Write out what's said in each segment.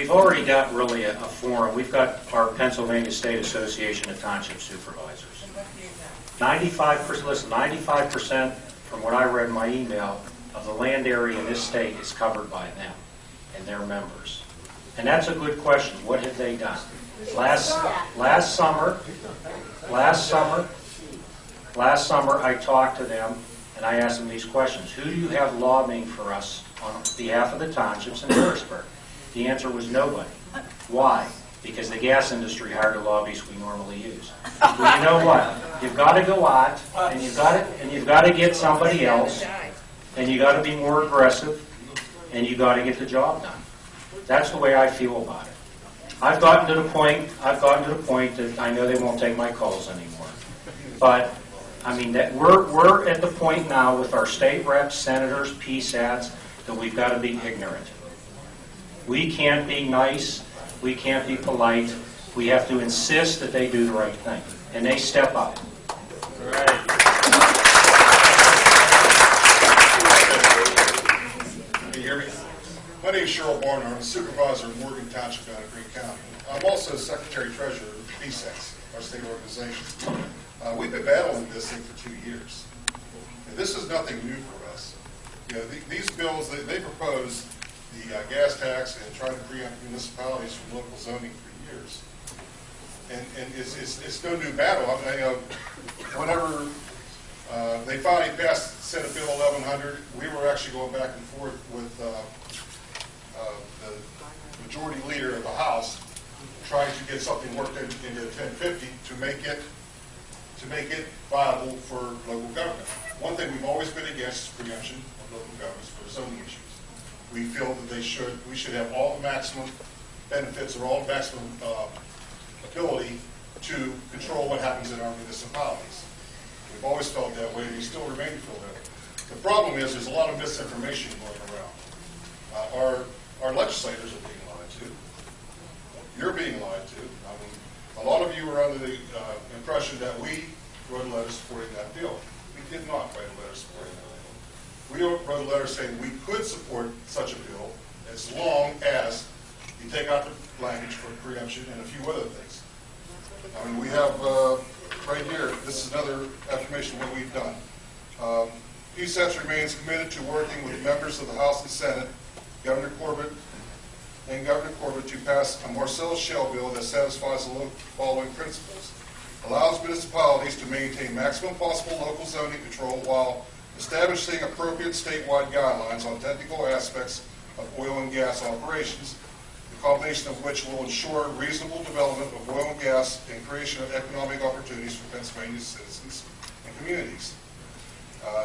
we've already got really a forum. We've got our Pennsylvania State Association of Township Supervisors. 95%, listen, 95% from what I read in my email of the land area in this state is covered by them and their members. And that's a good question. What have they done? Last summer, I talked to them and I asked them these questions. Who do you have lobbying for us on behalf of the townships in Harrisburg? The answer was nobody. Why? Because the gas industry hired the lobbyists we normally use. Well, you know what? You've got to go out and you've got to get somebody else, and you got to be more aggressive, and you got to get the job done. That's the way I feel about it. I've gotten to the point that I know they won't take my calls anymore. But I mean that we're at the point now with our state reps, senators, PSATs that we've got to be ignorant. We can't be nice. We can't be polite. We have to insist that they do the right thing, and they step up. Right. Can you hear me? My name is Cheryl Barner. I'm a supervisor of Morgan Township down in Greene County. I'm also Secretary-Treasurer of PSATs, our state organization. We've been battling this thing for 2 years. And this is nothing new for us. You know, these bills, they propose the gas tax and trying to preempt municipalities from local zoning for years. And it's no new battle. I mean, whenever they finally passed Senate Bill 1100, we were actually going back and forth with the majority leader of the House trying to get something worked into 1050 to make it viable for local government. One thing we've always been against is preemption of local governments for zoning issues. We feel that we should have all the maximum benefits or all the maximum ability to control what happens in our municipalities. We've always felt that way, and we still remain to feel that way. The problem is there's a lot of misinformation going around. Our legislators are being lied to. You're being lied to. I mean, a lot of you were under the impression that we wrote a letter supporting that bill. We did not write a letter supporting that bill. We wrote a letter saying we could support such a bill as long as you take out the language for preemption and a few other things. I mean, we have right here, this is another affirmation of what we've done. PSATS remains committed to working with members of the House and Senate, Governor Corbett to pass a Marcellus Shale bill that satisfies the following principles. Allows municipalities to maintain maximum possible local zoning control while establishing appropriate statewide guidelines on technical aspects of oil and gas operations, the combination of which will ensure reasonable development of oil and gas and creation of economic opportunities for Pennsylvania's citizens and communities.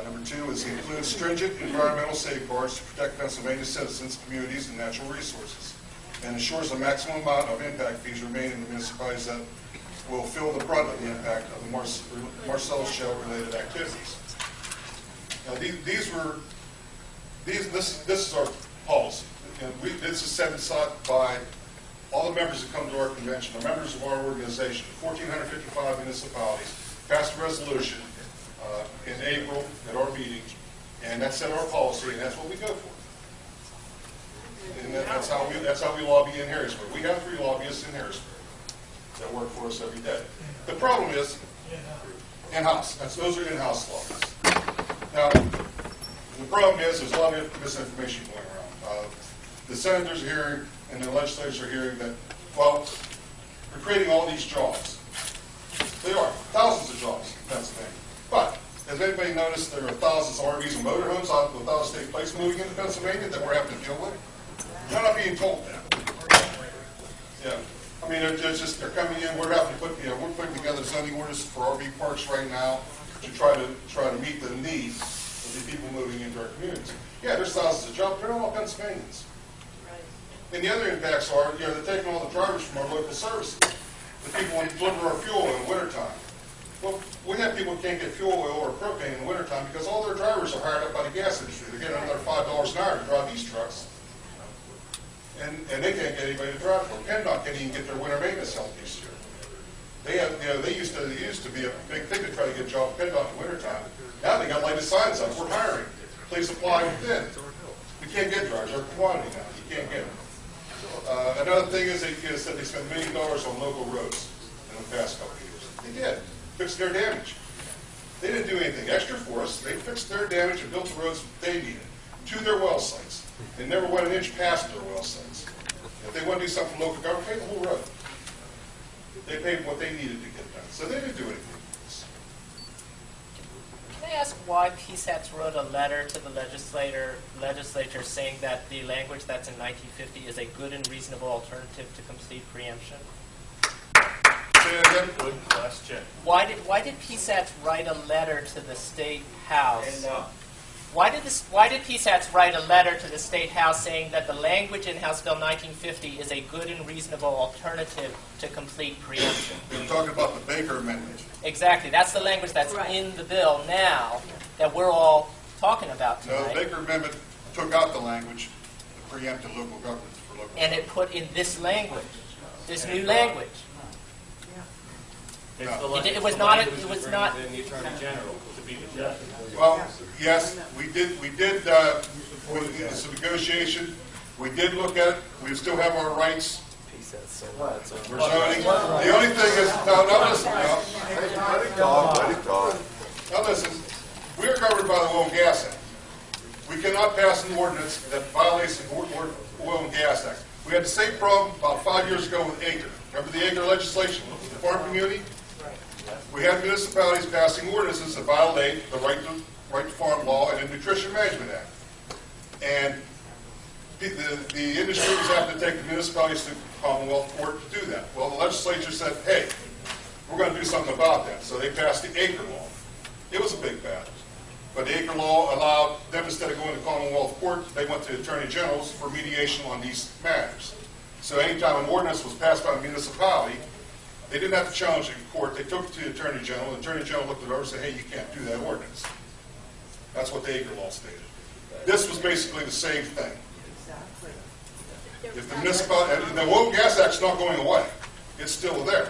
Number 2 is include stringent environmental safeguards to protect Pennsylvania's citizens, communities, and natural resources, and ensures a maximum amount of impact fees remain in the municipalities that will feel the brunt of the impact of the Marcellus Shale-related activities. Now, this is our policy. And this is set aside by all the members that come to our convention, the members of our organization, 1,455 municipalities, passed a resolution in April at our meeting, and that set our policy, and that's what we go for. And that's how we lobby in Harrisburg. We have 3 lobbyists in Harrisburg that work for us every day. The problem is in-house. Those are in-house lobbies. Now, the problem is there's a lot of misinformation going around. The senators are hearing and the legislators are hearing that, well, we're creating all these jobs. They are. Thousands of jobs in Pennsylvania. But has anybody noticed there are thousands of RVs and motorhomes without a state place moving into Pennsylvania that we're having to deal with? You're not being told that. Yeah. I mean, they're coming in. We're having to we're putting together zoning orders for RV parks right now to try to meet the needs of the people moving into our communities. Yeah, there's thousands of jobs. They're not all Pennsylvanians. Right. And the other impacts are, they're taking all the drivers from our local services. The people who deliver our fuel in the wintertime. Well, we have people who can't get fuel oil or propane in the wintertime because all their drivers are hired up by the gas industry. They're getting another $5 an hour to drive these trucks. And they can't get anybody to drive for them. PennDOT can't even get their winter maintenance help this year. They used to be a big thing to try to get a job at PennDOT in the wintertime. Now they got lighted signs up. We're hiring. Please apply within. We can't get drivers. They're a commodity now. You can't get them. Another thing is they said they spent $1 million on local roads in the past couple of years. They did. Fixed their damage. They didn't do anything extra for us. They fixed their damage and built the roads they needed to their well sites. They never went an inch past their well sites. If they want to do something for local government, pay the whole road. They paid what they needed to get done. So they didn't do anything for us. Can I ask why PSATs wrote a letter to the legislature saying that the language that's in 1950 is a good and reasonable alternative to complete preemption? Say that again? Good question. Why did PSATs write a letter to the state house? Why did PSATs write a letter to the state house saying that the language in House Bill 1950 is a good and reasonable alternative to complete preemption? We're talking about the Baker Amendment. Exactly. That's the language that's in the bill now that we're all talking about No, the tonight. Baker Amendment took out the language that preempted local governments for local And it put in this language, this new language. It's No. the language- It was the not a- language it was that not- brings in the Attorney General to be the judge. Well, yes, we did it's a negotiation. We did look at it. We still have our rights. We're zoning. The only thing is, now listen, now listen, we are covered by the Oil and Gas Act. We cannot pass an ordinance that violates the Oil and Gas Act. We had the same problem about 5 years ago with acre. Remember the acre legislation, the farm community? We had municipalities passing ordinances that violate the right to farm law and the Nutrition Management Act. And the industry was having to take the municipalities to Commonwealth Court to do that. Well, the legislature said, hey, we're going to do something about that. So they passed the acre law. It was a big battle. But the acre law allowed them, instead of going to Commonwealth Court, they went to Attorney Generals for mediation on these matters. So anytime an ordinance was passed by a municipality, they didn't have to challenge it in court. They took it to the Attorney General. The Attorney General looked it over and said, hey, you can't do that ordinance. That's what the acre law stated. This was basically the same thing. If the municipality, and the Oil and Gas Act's not going away. It's still there.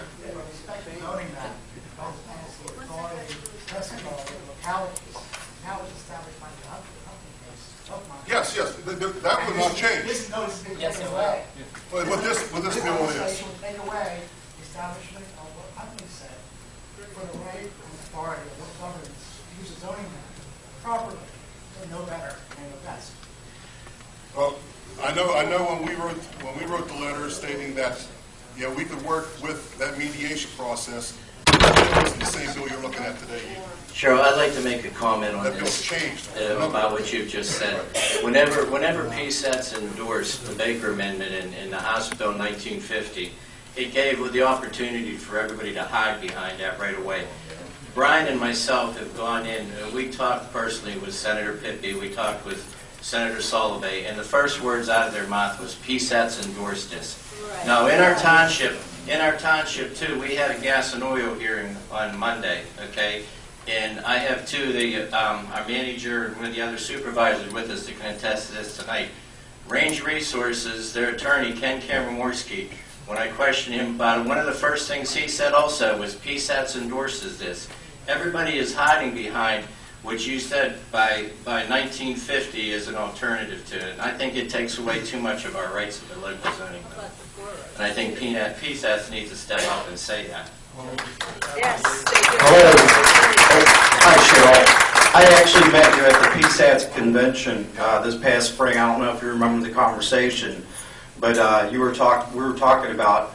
Yes, that would not change. This notice is Yes, taken it away. But what this bill is. Legislation will take away the establishment of what Huntley said for the right and authority of local governments to use the zoning map properly. They know better and they know best. Well, I know when we wrote the letter stating that, we could work with that mediation process. It's the same bill you're looking at today. Cheryl, I'd like to make a comment on That bill's this changed. about what you've just said. Whenever PSATs endorsed the Baker Amendment in the House Bill 1950, it gave the opportunity for everybody to hide behind that right away. Brian and myself have gone in, we talked personally with Senator Pippy, we talked with Senator Solovey, and the first words out of their mouth was, PSATs endorsed this. Right. Now, in our township too, we had a gas and oil hearing on Monday, okay? And I have our manager and one of the other supervisors with us that can attest to this tonight. Range Resources, their attorney, Ken Karamorski, when I questioned him about it, one of the first things he said also was PSATs endorses this. Everybody is hiding behind what you said by 1950 as an alternative to it. And I think it takes away too much of our rights of the local zoning law. And I think PSATs needs to step up and say that. Yes, Hello. Hi, Cheryl. I actually met you at the PSATs convention this past spring. I don't know if you remember the conversation, but we were talking about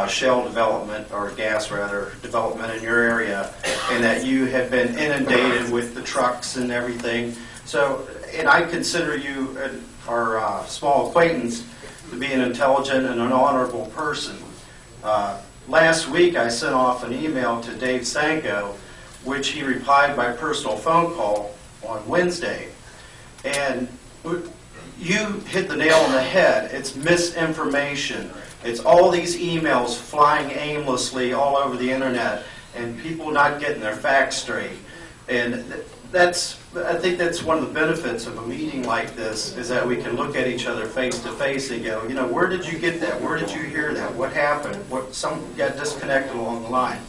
shale development, or gas rather, development in your area, and that you had been inundated with the trucks and everything. So, and I consider you, our small acquaintance, to be an intelligent and an honorable person. Last week I sent off an email to Dave Sanko, which he replied by personal phone call on Wednesday. And you hit the nail on the head. It's misinformation. It's all these emails flying aimlessly all over the internet and people not getting their facts straight. And I think that's one of the benefits of a meeting like this, is that we can look at each other face to face and go, where did you get that? Where did you hear that? What happened? Some got disconnected along the line.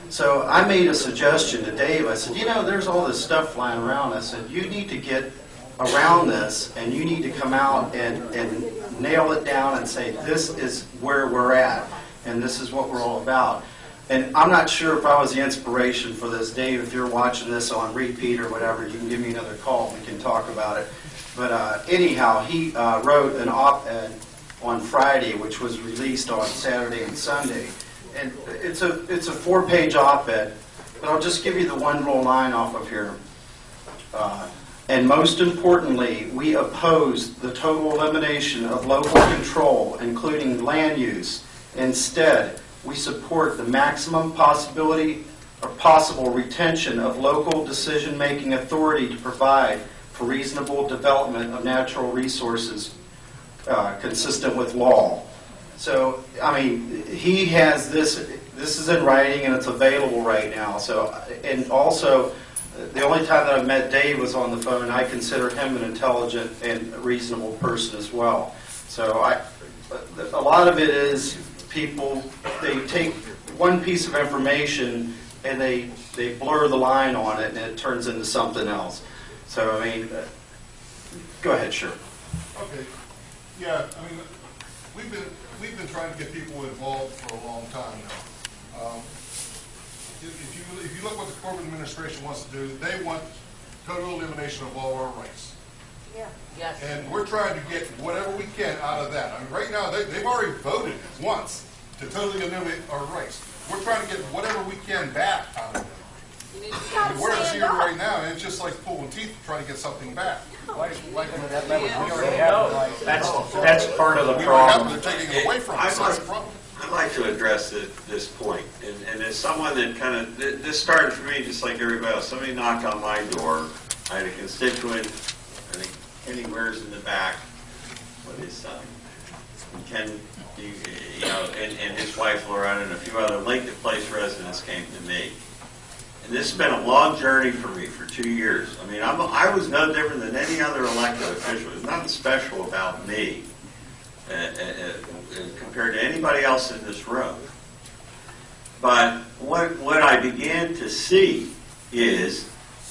So I made a suggestion to Dave. I said, there's all this stuff flying around. I said, you need to get around this, and you need to come out and nail it down and say, this is where we're at, and this is what we're all about. And I'm not sure if I was the inspiration for this. Dave, if you're watching this on repeat or whatever, you can give me another call and we can talk about it. But anyhow, he wrote an op-ed on Friday, which was released on Saturday and Sunday. And it's a 4-page op-ed, but I'll just give you the one little line off of here. And most importantly, we oppose the total elimination of local control, including land use. Instead, we support the maximum possibility or possible retention of local decision-making authority to provide for reasonable development of natural resources consistent with law. So, I mean, he has this is in writing and it's available right now. So, and also, the only time that I've met Dave was on the phone, and I consider him an intelligent and reasonable person as well. So a lot of it is people, they take one piece of information and they blur the line on it and it turns into something else. So, I mean, go ahead, sure. Okay. Yeah, I mean, we've been trying to get people involved for a long time now. If you look what the corporate administration wants to do, they want total elimination of all our rights. Yeah. Yes. And we're trying to get whatever we can out of that. I mean, right now, they've already voted once to totally eliminate our rights. We're trying to get whatever we can back out of them. I mean, we're at zero right now, and it's just like pulling teeth to try to get something back. That's part of the We don't have, problem. they're taking it away from us. That's the problem. I'd like to address this point, and as someone that kind of, this started for me just like everybody else. Somebody knocked on my door. I had a constituent, I think Kenny Ware's in the back with his son. Ken, you know, and his wife Loretta and a few other Lincoln Place residents came to me. And this has been a long journey for me for 2 years. I mean, I was no different than any other elected official. There's nothing special about me compared to anybody else in this room. But what I began to see is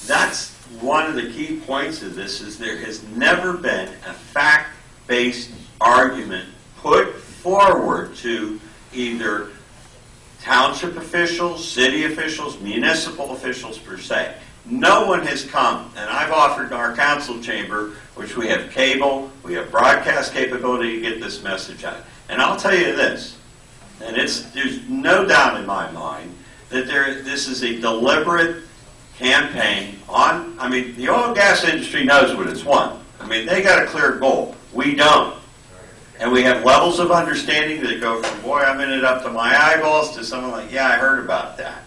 that's one of the key points of this is there has never been a fact-based argument put forward to either township officials, city officials, municipal officials per se. No one has come, and I've offered to our council chamber, which we have cable, we have broadcast capability to get this message out. And I'll tell you this, and there's no doubt in my mind that this is a deliberate campaign on, I mean, the oil and gas industry knows what it's won. I mean, they got a clear goal. We don't. And we have levels of understanding that go from, boy, I'm in it up to my eyeballs, to someone like, yeah, I heard about that.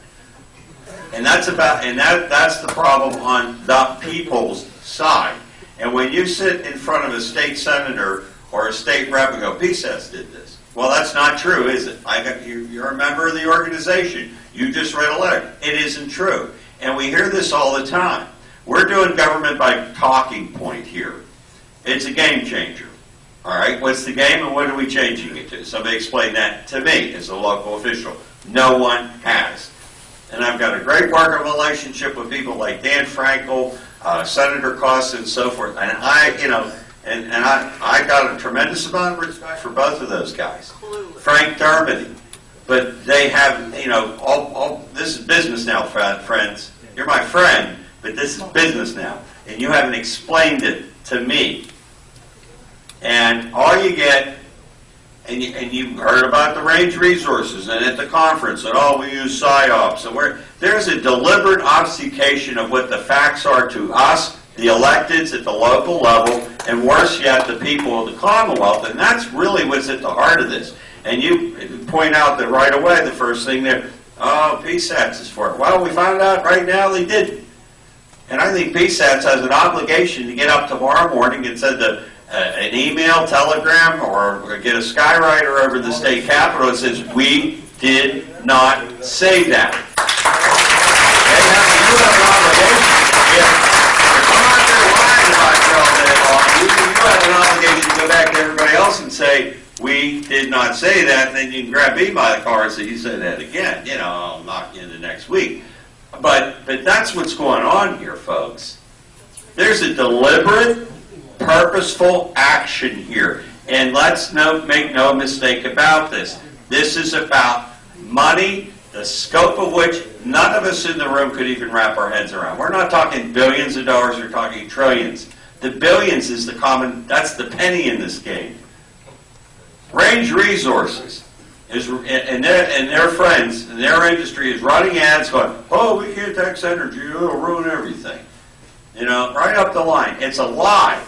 And that's the problem on the people's side. And when you sit in front of a state senator or a state rep and go, PSATs did this. Well, that's not true, is it? You're a member of the organization. You just read a letter. It isn't true. And we hear this all the time. We're doing government by talking point here. It's a game changer. All right, what's the game and what are we changing it to? Somebody explain that to me as a local official. No one has. And I've got a great working relationship with people like Dan Frankel, Senator Costa, and so forth. And I got a tremendous amount of respect for both of those guys. Frank Dermody. But they have, all this is business now, friends. You're my friend, but this is business now. And you haven't explained it to me. And all you get, and you heard about the range resources, and at the conference, and we use PSYOPs, and there's a deliberate obfuscation of what the facts are to us, the electeds at the local level, and worse yet, the people of the Commonwealth, and that's really what's at the heart of this. And you point out that right away, the first thing there, PSATs is for it. Well, we found out right now they didn't. And I think PSATs has an obligation to get up tomorrow morning and send an email, telegram, or get a skywriter over the state capitol that says, we did not say that. You have an obligation. If I'm out there lying about you all day long, you have an obligation to go back to everybody else and say, we did not say that, and then you can grab me by the car and say, you said that again. I'll knock you into next week. But that's what's going on here, folks. There's a deliberate, purposeful action here. And let's make no mistake about this. This is about money, the scope of which none of us in the room could even wrap our heads around. We're not talking billions of dollars, we're talking trillions. The billions is that's the penny in this game. Range Resources and their friends and their industry is running ads going, oh, we can't tax energy, it'll ruin everything. You know, right up the line. It's a lie.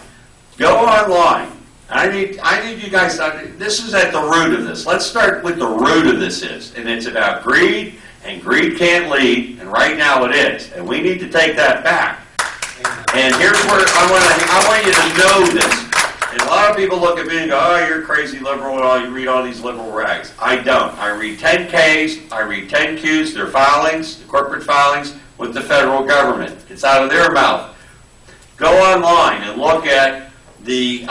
Go online. I need you guys to, this is at the root of this. Let's start with the root of this is, and it's about greed, and greed can't lead, and right now it is, and we need to take that back. And here's where I want you to know this. And a lot of people look at me and go, oh, you're crazy liberal, and all you read all these liberal rags. I don't. I read 10Ks, I read 10Qs, their filings, the corporate filings with the federal government. It's out of their mouth. Go online and look at the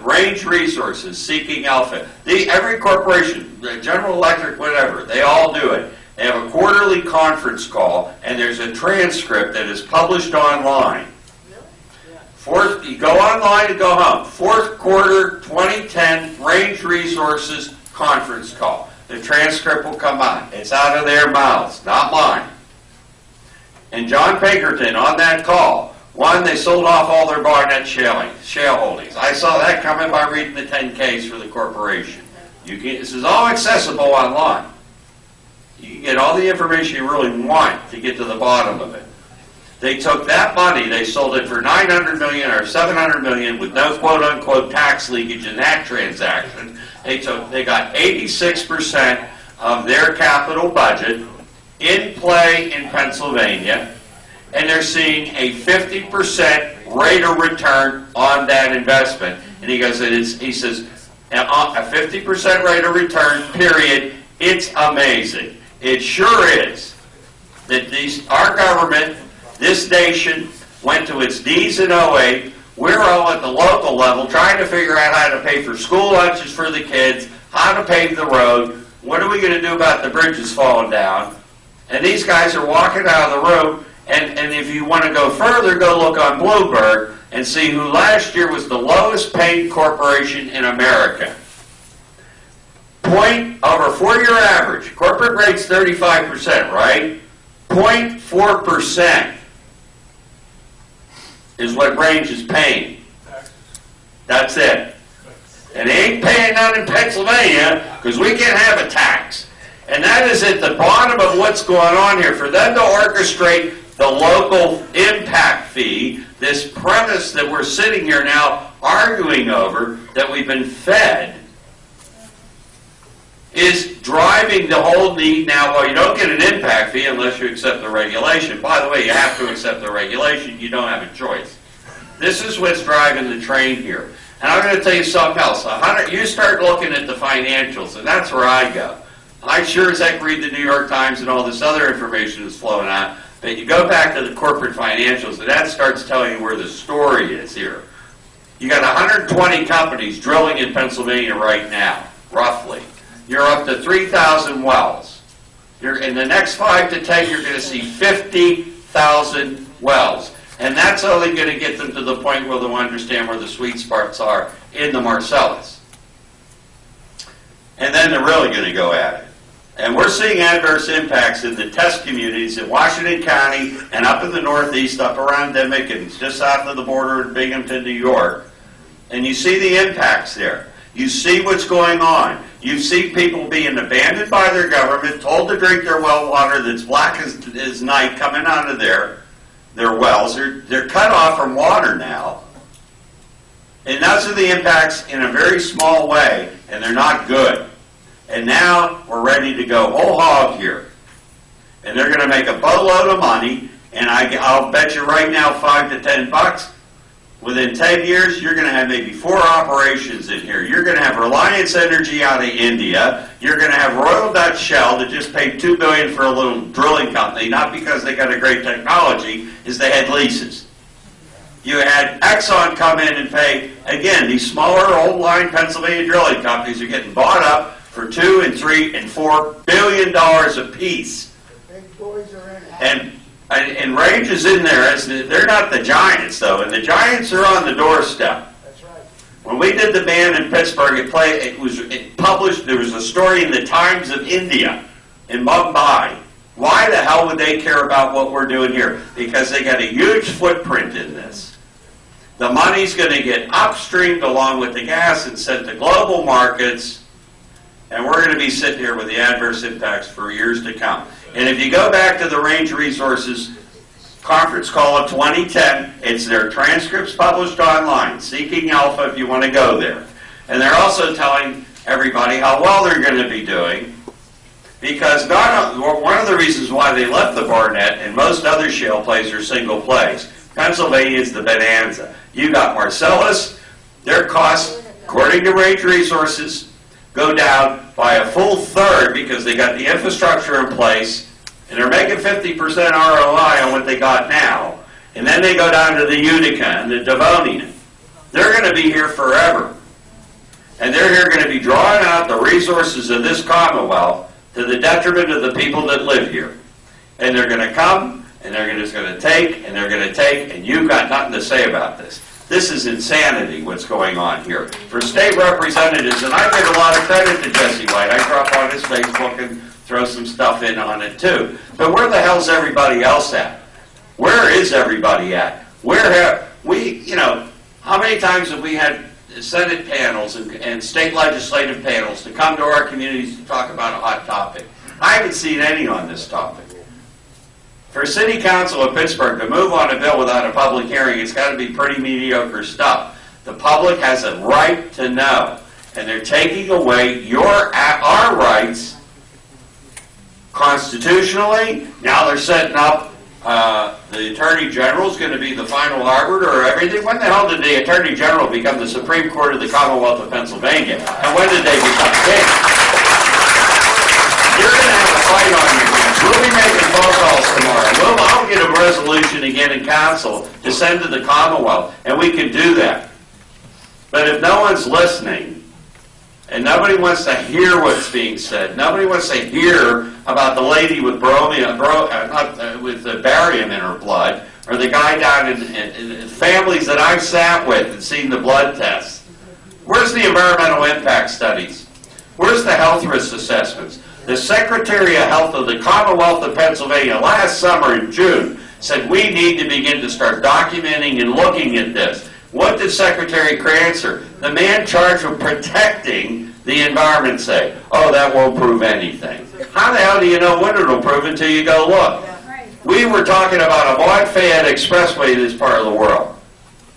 Range Resources, Seeking Alpha. Every corporation, General Electric, whatever, they all do it. They have a quarterly conference call, and there's a transcript that is published online. You go online and go home. Fourth quarter 2010 Range Resources conference call. The transcript will come on. It's out of their mouths, not mine. And John Pinkerton on that call, one, they sold off all their Barnett shale holdings. I saw that coming by reading the 10Ks for the corporation. This is all accessible online. You can get all the information you really want to get to the bottom of it. They took that money, they sold it for $900 million or $700 million with no quote-unquote tax leakage in that transaction. They got 86% of their capital budget in play in Pennsylvania, and they're seeing a 50% rate of return on that investment. And he goes, he says, a 50% rate of return, period. It's amazing. It sure is that our government, this nation, went to its knees in 2008. We're all at the local level trying to figure out how to pay for school lunches for the kids, how to pave the road, what are we going to do about the bridges falling down? And these guys are walking out of the room, and if you want to go further, go look on Bloomberg and see who last year was the lowest paid corporation in America. Over 4-year average, corporate rate's 35%, right? 0.4% is what Range is paying. That's it. And they ain't paying none in Pennsylvania because we can't have a tax. And that is at the bottom of what's going on here. For them to orchestrate the local impact fee, this premise that we're sitting here now arguing over, that we've been fed, is driving the whole need now. Well, you don't get an impact fee unless you accept the regulation. By the way, you have to accept the regulation. You don't have a choice. This is what's driving the train here. And I'm going to tell you something else. You start looking at the financials, and that's where I go. I sure as heck read the New York Times and all this other information that's flowing out, but you go back to the corporate financials, and that starts telling you where the story is here. You got 120 companies drilling in Pennsylvania right now, roughly. You're up to 3,000 wells. In the next 5 to 10, you're going to see 50,000 wells. And that's only going to get them to the point where they'll understand where the sweet spots are in the Marcellus. And then they're really going to go at it. And we're seeing adverse impacts in the test communities in Washington County and up in the Northeast, up around Dimick and just south of the border in Binghamton, New York. And you see the impacts there. You see what's going on. You see people being abandoned by their government, told to drink their well water that's black as night coming out of their wells. They're cut off from water now. And those are the impacts in a very small way, and they're not good. And now we're ready to go whole hog here. And they're going to make a boatload of money, and I'll bet you right now $5 to $10. Within 10 years, you're going to have maybe 4 operations in here. You're going to have Reliance Energy out of India. You're going to have Royal Dutch Shell that just paid $2 billion for a little drilling company, not because they got a great technology, is they had leases. You had Exxon come in and pay, again, these smaller old-line Pennsylvania drilling companies are getting bought up for $2 and $3 and $4 billion apiece. Big boys are in. And Range is in there. They're not the giants, though, and the giants are on the doorstep. That's right. When we did the ban in Pittsburgh, it published, there was a story in the Times of India in Mumbai. Why the hell would they care about what we're doing here? Because they got a huge footprint in this. The money's going to get upstreamed along with the gas and sent to global markets, and we're going to be sitting here with the adverse impacts for years to come. And if you go back to the Range Resources conference call of 2010, it's their transcripts published online, Seeking Alpha if you want to go there. And they're also telling everybody how well they're going to be doing, because one of the reasons why they left the Barnett and most other shale plays are single plays. Pennsylvania is the bonanza. You got Marcellus, their costs, according to Range Resources, go down by a full third because they got the infrastructure in place, and they're making 50% ROI on what they got now. And then they go down to the Utica and the Devonian. They're going to be here forever. And they're here going to be drawing out the resources of this Commonwealth to the detriment of the people that live here. And they're going to come, and they're just going to take, and they're going to take, and you've got nothing to say about this. This is insanity, what's going on here. For state representatives, and I give a lot of credit to Jesse White. I drop on his Facebook and throw some stuff in on it too. But where the hell's everybody else at? Where is everybody at? Where have we, how many times have we had Senate panels and state legislative panels to come to our communities to talk about a hot topic? I haven't seen any on this topic. For City Council of Pittsburgh to move on a bill without a public hearing, it's got to be pretty mediocre stuff. The public has a right to know, and they're taking away our rights constitutionally. Now they're setting up the Attorney General is going to be the final arbiter of everything. When the hell did the Attorney General become the Supreme Court of the Commonwealth of Pennsylvania? And when did they become king? You're going to have a fight on your hands. We'll be making phone calls tomorrow. I'll get a resolution again in council to send to the Commonwealth, and we can do that. But if no one's listening, and nobody wants to hear what's being said, nobody wants to hear about the lady with with barium in her blood, or the guy down in families that I've sat with and seen the blood tests. Where's the environmental impact studies? Where's the health risk assessments? The Secretary of Health of the Commonwealth of Pennsylvania last summer in June said we need to begin to start documenting and looking at this. What did Secretary Crancer, the man charged with protecting the environment, say? Oh, that won't prove anything. How the hell do you know when it'll prove until you go look? We were talking about a Mod-Fayette expressway in this part of the world.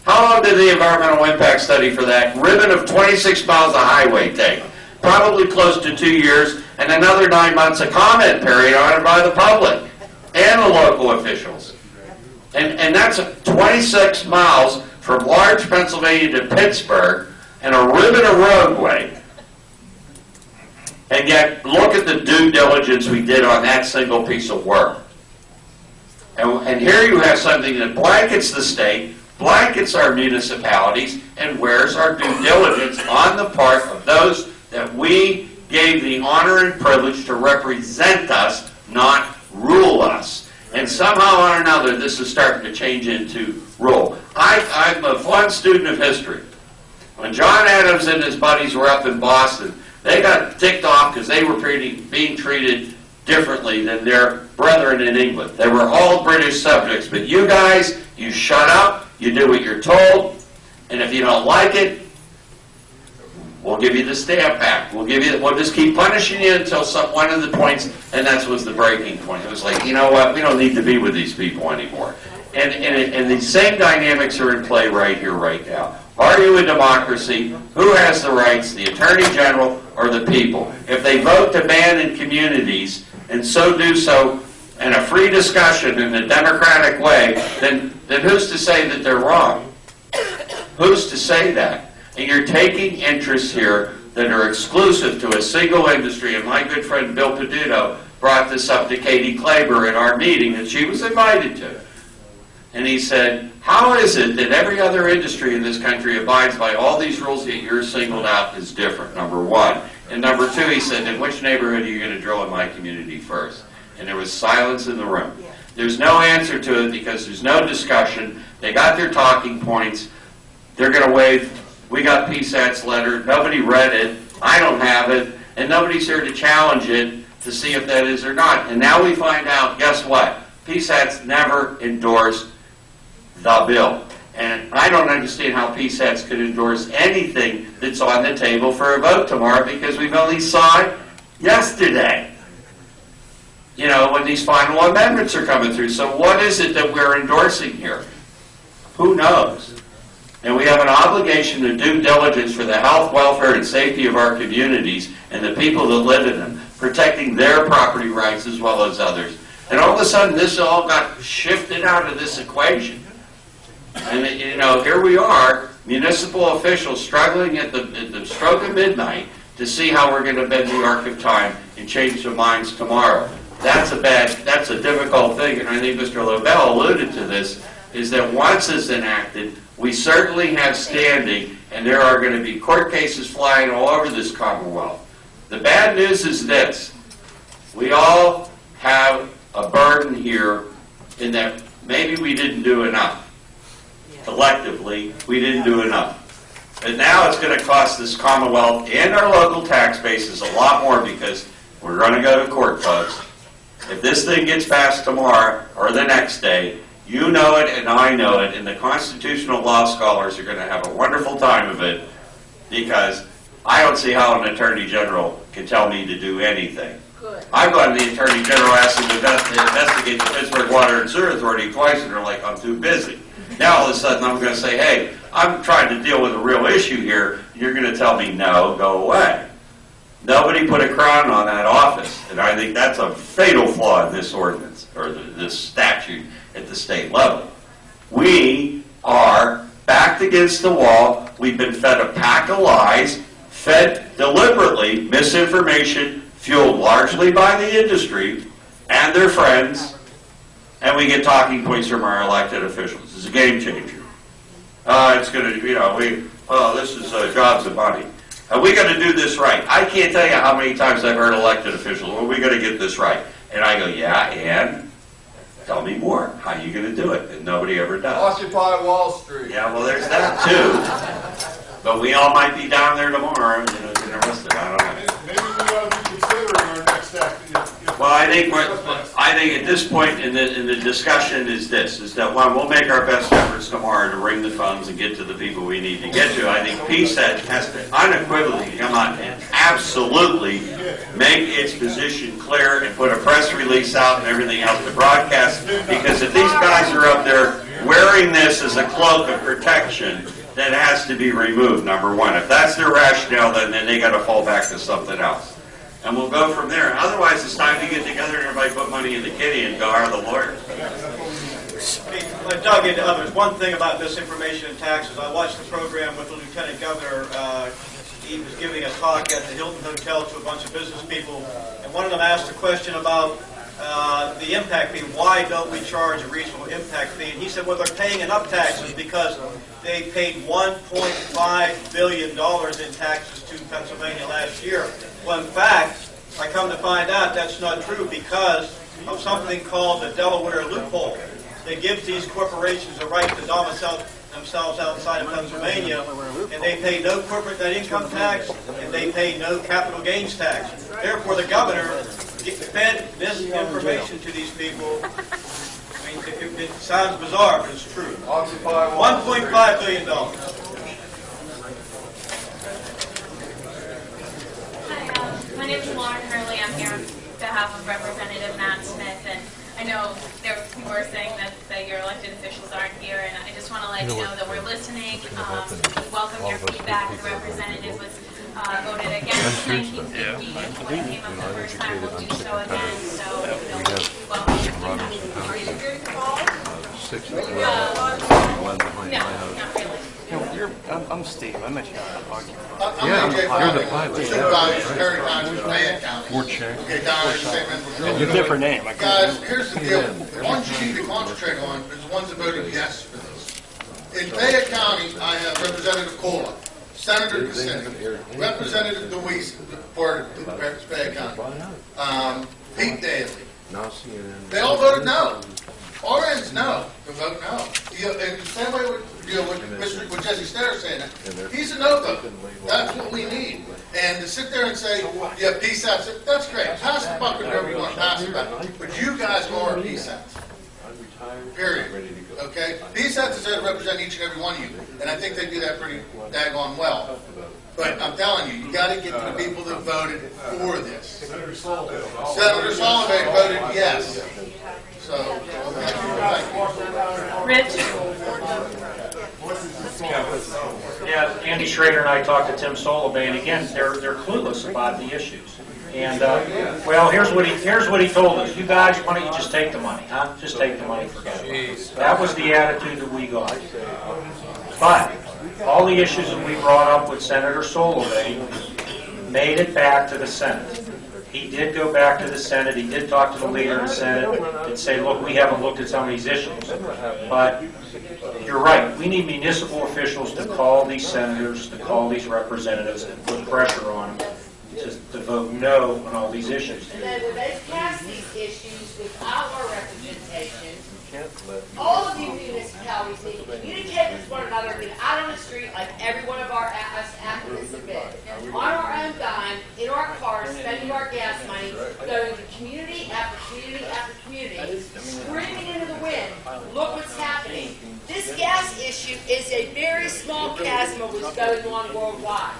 How long did the environmental impact study for that ribbon of 26 miles of highway take? Probably close to 2 years, and another 9 months of comment period on it by the public and the local officials. And that's 26 miles from large Pennsylvania to Pittsburgh, and a ribbon of roadway. And yet, look at the due diligence we did on that single piece of work. And here you have something that blankets the state, blankets our municipalities, and where's our due diligence on the part of those that we gave the honor and privilege to represent us, not rule us. And somehow or another, this is starting to change into rule. I'm a fond student of history. When John Adams and his buddies were up in Boston, they got ticked off because they were being treated differently than their brethren in England. They were all British subjects, but you guys, you shut up, you do what you're told, and if you don't like it, we'll give you the stamp back. We'll just keep punishing you until one of the points, and that was the breaking point. It was like, you know what, we don't need to be with these people anymore. And these same dynamics are in play right here, right now. Are you a democracy? Who has the rights, the Attorney General or the people? If they vote to ban in communities and so do so in a free discussion in a democratic way, then who's to say that they're wrong? Who's to say that? And you're taking interests here that are exclusive to a single industry. And my good friend Bill Peduto brought this up to Katie Klaber in our meeting that she was invited to. And he said, how is it that every other industry in this country abides by all these rules, yet yours singled out is different, number one. And number two, he said, in which neighborhood are you going to drill in my community first? And there was silence in the room. There's no answer to it because there's no discussion. They got their talking points. They're going to wave we got PSAT's letter, nobody read it, I don't have it, and nobody's here to challenge it to see if that is or not. And now we find out, guess what? PSAT's never endorsed the bill. And I don't understand how PSATs could endorse anything that's on the table for a vote tomorrow, because we've only saw it yesterday. You know, when these final amendments are coming through. So what is it that we're endorsing here? Who knows? And we have an obligation to due diligence for the health, welfare, and safety of our communities and the people that live in them, protecting their property rights as well as others. And all of a sudden, this all got shifted out of this equation. And, you know, here we are, municipal officials struggling at the stroke of midnight to see how we're going to bend the arc of time and change their minds tomorrow. That's a difficult thing, and I think Mr. Lobel alluded to this, is that once it's enacted, we certainly have standing, and there are going to be court cases flying all over this Commonwealth. The bad news is this: we all have a burden here in that maybe we didn't do enough. Collectively, we didn't do enough. But now it's going to cost this Commonwealth and our local tax bases a lot more, because we're going to go to court, folks. If this thing gets passed tomorrow or the next day, you know it and I know it, and the constitutional law scholars are going to have a wonderful time of it, because I don't see how an attorney general can tell me to do anything. Good. I've gone to the attorney general, asked him to investigate the Pittsburgh Water and Sewer Authority twice, and they're like, I'm too busy. Now all of a sudden I'm going to say, hey, I'm trying to deal with a real issue here, and you're going to tell me, no, go away. Nobody put a crown on that office, and I think that's a fatal flaw in this ordinance, or this statute at the state level. We are backed against the wall. We've been fed a pack of lies, fed deliberately misinformation, fueled largely by the industry and their friends, and we get talking points from our elected officials. It's a game changer. It's going to, you know, this is jobs and money. Are we going to do this right? I can't tell you how many times I've heard elected officials, well, we're going to get this right. And I go, yeah, and? Tell me more. How are you going to do it? And nobody ever does. Occupy Wall Street. Yeah, well, there's that too. But we all might be down there tomorrow, you know, getting arrested. I don't know. Maybe we ought to be considering our next act. Well, I think at this point in the discussion is this: is that one, we'll make our best efforts tomorrow to wring the funds and get to the people we need to get to. I think PSAT has to unequivocally come out and absolutely make its position clear and put a press release out and everything else to broadcast. Because if these guys are up there wearing this as a cloak of protection, that has to be removed, number one. If that's their rationale, then they got to fall back to something else. And we'll go from there. Otherwise, it's time to get together and everybody put money in the kitty and go hire the lawyers. I dug into others. One thing about misinformation and taxes, I watched the program with the Lieutenant Governor. He was giving a talk at the Hilton Hotel to a bunch of business people, and one of them asked a question about the impact fee. Why don't we charge a reasonable impact fee? And he said, well, they're paying enough taxes because they paid $1.5 billion in taxes to Pennsylvania last year. Well, in fact, I come to find out that's not true because of something called the Delaware loophole. That gives these corporations the right to domicile themselves outside of Pennsylvania, and they pay no corporate net income tax, and they pay no capital gains tax. Therefore, the governor fed this information to these people. I mean, it sounds bizarre, but it's true. $1.5 billion. Hi, my name is Lauren Hurley. I'm here on behalf of Representative Matt Smith, and I know people are saying that your elected officials aren't here, and I just want to let you know that we're listening. We welcome your feedback. The representative was voted against 1950. When it came up the first time, we'll do so again. So, we welcome your feedback. No, not really. I'm Steve. I met you on the podcast. You're the pilot. Supervisor, Perry County, We're check. Okay, Don, statement. Your different name. Guys, here's the deal. The ones you need to concentrate on is the ones that voted yes for this. In Fayette County, I have Representative Cola, Senator Cassini, Representative DeWeese for Fayette County, Pete Daly. They all voted no. Our ends, no. The vote, no. And the same way with Jesse Stair saying that. He's a no vote. That's what we need. And to sit there and say, yeah, PSATs, that's great. Pass the buck whenever you want to pass it back. But you guys are PSATs. Period. Okay? PSATs is there to represent each and every one of you. And I think they do that pretty daggone well. But I'm telling you, you got to get to the people that voted for this. Senator Sullivan voted yes. So, Rich? Yeah, Andy Schrader and I talked to Tim Sullivan, and again, they're clueless about the issues. And, well, here's what he told us. You guys, why don't you just take the money, huh? Just take the money, forget it. That was the attitude that we got. But all the issues that we brought up with Senator Sullivan made it back to the Senate. He did go back to the Senate. He did talk to the leader of the Senate and say, look, we haven't looked at some of these issues. But you're right. We need municipal officials to call these senators, to call these representatives, and put pressure on them to vote no on all these issues. And then when they pass these issues without our representation, all of you municipalities need to communicate with one another and get out on the street like every one of our activists have been. On our own dime, in our cars, spending our gas money, going to community after community after community, screaming into the wind, look what's happening. This gas issue is a very small chasm of what's going on worldwide.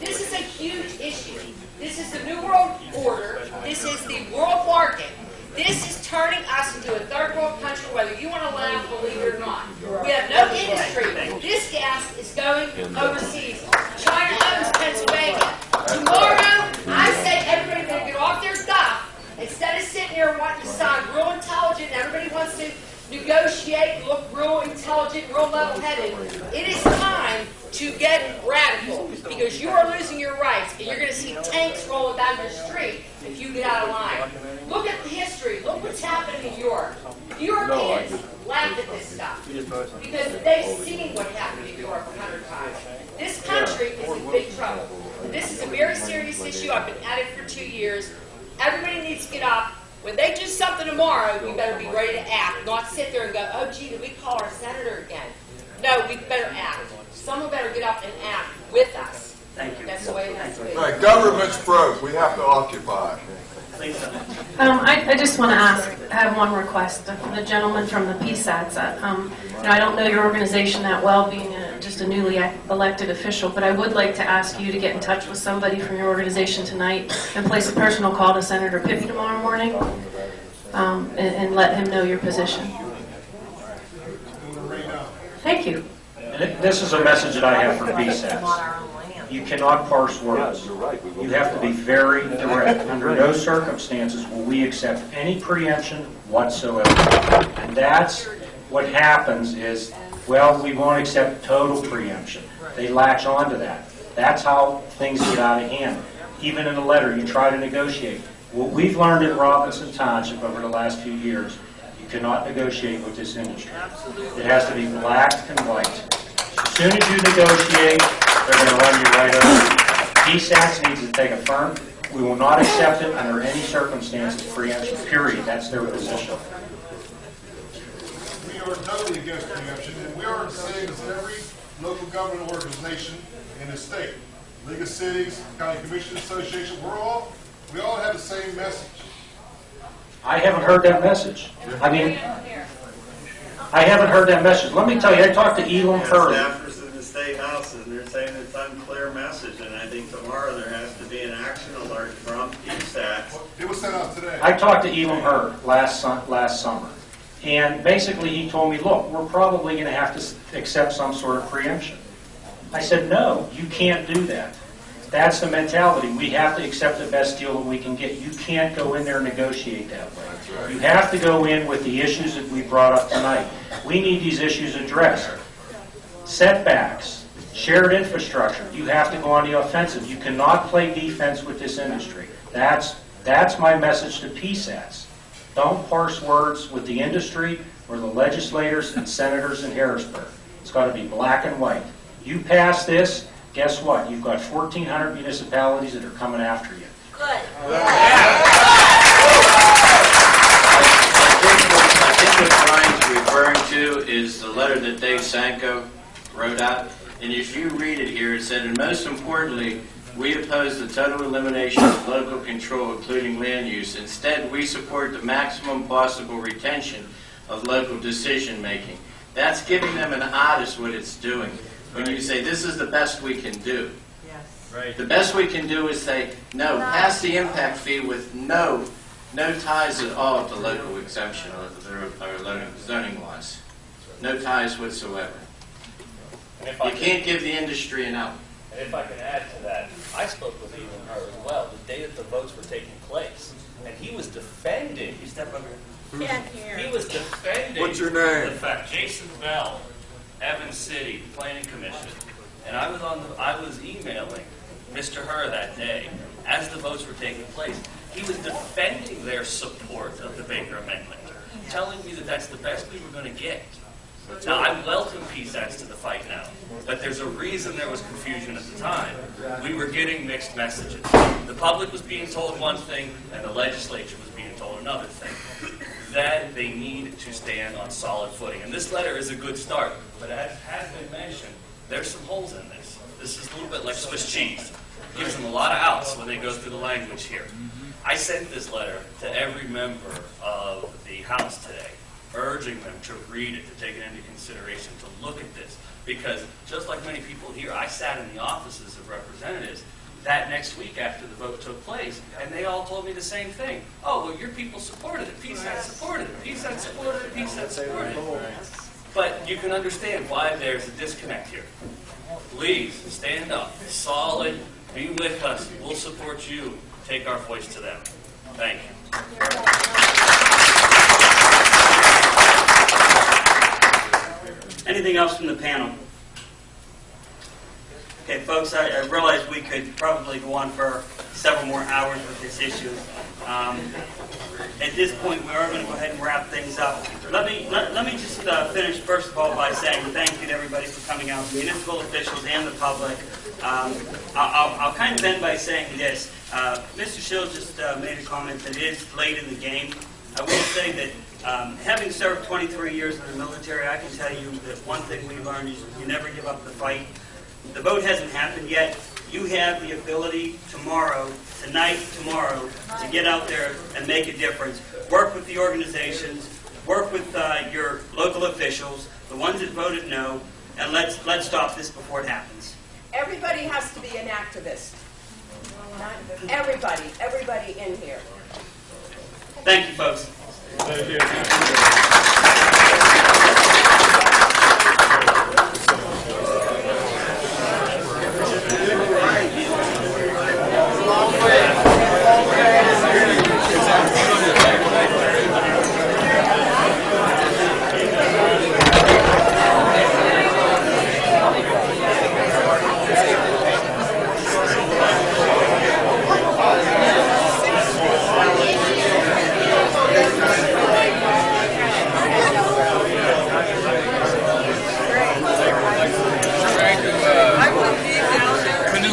This is a huge issue. This is the New World Order. This is the world market. This is turning us into a third world country, whether you want to laugh, believe it or not. We have no industry. This gas is going overseas. China owns Pennsylvania. Tomorrow, I say everybody better get off their duff. Instead of sitting there wanting to sound real intelligent, everybody wants to negotiate and look real intelligent, real level-headed. It is time to get radical, because you are losing your rights, and you're going to see tanks rolling down your street if you get out of line. Look at the history. Look what's happening in Europe. Europeans laugh at this stuff because they've seen what happened in Europe 100 times. This country is in big trouble. This is a very serious issue. I've been at it for 2 years. Everybody needs to get up. When they do something tomorrow, you better be ready to act, not sit there and go, oh, gee, did we call our senator again? No, we better act. Someone better get up and act with us. Thank you. That's the way it has to be. Right, government's broke. We have to occupy. I just want to have one request. The gentleman from the PSATs. I don't know your organization that well, being just a newly elected official, but I would like to ask you to get in touch with somebody from your organization tonight and place a personal call to Senator Pippy tomorrow morning and let him know your position. Thank you. And this is a message that I have for PSATs. You cannot parse words. You have to be very direct. Under no circumstances will we accept any preemption whatsoever. And that's what happens is, well, we won't accept total preemption. They latch onto that. That's how things get out of hand. Even in a letter, you try to negotiate. What we've learned in Robinson Township over the last few years, you cannot negotiate with this industry. It has to be black and white. As soon as you negotiate, they're going to run you right over. PSATs needs to take a firm. We will not accept it under any circumstances, preemption, period. That's their position. We are totally against preemption, and we are the same as every local government organization in the state. League of Cities, County Commission Association, we all have the same message. I haven't heard that message. I haven't heard that message. Let me tell you, I talked to Elam Curry. Staffers in the state house, and they're saying it's unclear message, and I think tomorrow there has to be an action alert from PSATs. It was sent out today. I talked to Elam Hurd last summer, and basically he told me, look, we're probably going to have to accept some sort of preemption. I said, no, you can't do that. That's the mentality. We have to accept the best deal that we can get. You can't go in there and negotiate that way. You have to go in with the issues that we brought up tonight. We need these issues addressed. Setbacks, shared infrastructure. You have to go on the offensive. You cannot play defense with this industry. That's my message to PSATs. Don't parse words with the industry or the legislators and senators in Harrisburg. It's got to be black and white. You pass this, guess what? You've got 1,400 municipalities that are coming after you. Good. I think what Brian wrote out. And if you read it here, it said, and most importantly, we oppose the total elimination of local control, including land use. Instead, we support the maximum possible retention of local decision-making. That's giving them an odd is what it's doing. When you say, this is the best we can do. Yes. Right. The best we can do is say, no, pass the impact fee with no ties at all to local exemption or zoning laws. No ties whatsoever. And if You can't give the industry an out. And if I can add to that, I spoke with Ethan her as well the day that the votes were taking place, and he was defending. You step up here. Can't hear. He was defending. What's your name? The fact, Jason Bell, Evans City Planning Commission, and I was emailing Mr. Herr that day as the votes were taking place. He was defending their support of the Baker Amendment, telling me that that's the best we were going to get. Now, I welcome PSATs to the fight now, but there's a reason there was confusion at the time. We were getting mixed messages. The public was being told one thing, and the legislature was being told another thing. That they need to stand on solid footing. And this letter is a good start, but as has been mentioned, there's some holes in this. This is a little bit like Swiss cheese. It gives them a lot of outs when they go through the language here. I sent this letter to every member of the House today, urging them to read it, to take it into consideration, to look at this. Because just like many people here, I sat in the offices of representatives that next week after the vote took place, and they all told me the same thing. Oh, well, your people supported it. PSAT supported it. PSAT supported it. PSAT supported it. But you can understand why there's a disconnect here. Please, stand up. Solid. Be with us. We'll support you. Take our voice to them. Thank you. Anything else from the panel? Okay, folks, I realize we could probably go on for several more hours with this issue. At this point, we are going to go ahead and wrap things up. Let me just finish, first of all, by saying thank you to everybody for coming out, municipal officials and the public. I'll kind of end by saying this. Mr. Shale just made a comment that it is late in the game. I will say that having served 23 years in the military, I can tell you that one thing we learned is you never give up the fight. The vote hasn't happened yet. You have the ability tomorrow, to get out there and make a difference. Work with the organizations, work with your local officials, the ones that voted no, and let's stop this before it happens. Everybody has to be an activist. Everybody in here. Thank you, folks. Thank you.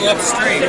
Upstream.